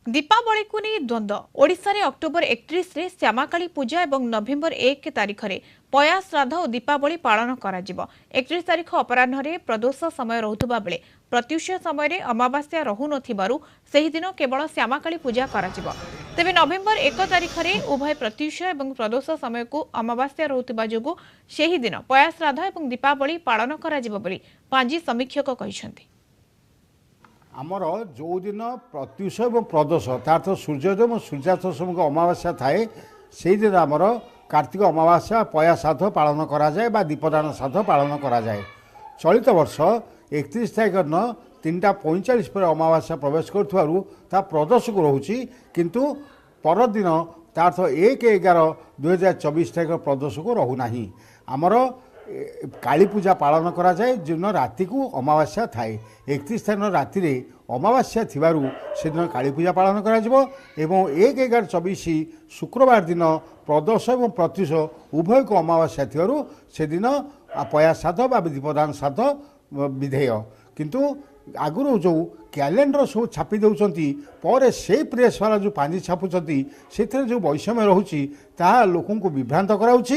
दीपावली को नहीं द्वंद्व ओडिशा रे अक्टोबर 31 रे श्यामाकाली पूजा एवं नवेम्बर 1 तारिख रे पया श्राद्ध और दीपावली पालन करा जिवो 31 तारिख अपराह्न रे प्रदोष समय रहुतबा बेले प्रत्युष समय रे अमावास्या रहु नथिबारु सेही दिन केवल श्यामाकाली पूजा करा जिवो तेबे नवेम्बर 1 तारिख रे उभय प्रत्युष एवं प्रदोष समय को अमावास्या रहुतबा जोगु सेही दिन पया श्राद्ध एवं दीपावली पालन करा जिवो बोली पांजी समीक्षक कहिसंती। आमर जो दिन प्रत्युष और प्रदोष तार तो सूर्योदय और सूर्यास्त समय अमावास्या थाए से दिन आमर कार्तिक अमावास्या पया श्राद्ध पालन करा जाए बा दीपदान श्राद्ध पालन करा जाए। चलित वर्ष 31 तारिख दिन 3:45 पर अमावास्या प्रवेश कर प्रदोष को रोचे किंतु परदिन तार तो 1/11/2024 तारिख प्रदोष को रोना आमर काली पूजा पालन करा जाए जिन राति को अमावास्या थाए 31 तारिख राति रे अमावास्या थिबारु से दिन काली पूजा पालन करा जिवो एवं 1/11/24 शुक्रवार दिन प्रदोष और प्रत्युष उभय को अमावास्या थिबारु से दिन पया श्राद्ध बा दीपदान श्राद्ध विधेय किंतु आगुरी जो कैलेंडर सब छापी दौरान पर से प्रेस वाला जो पांजी छापुंट से जो वैषम्य रोचे लोक को विभ्रांत कराऊँच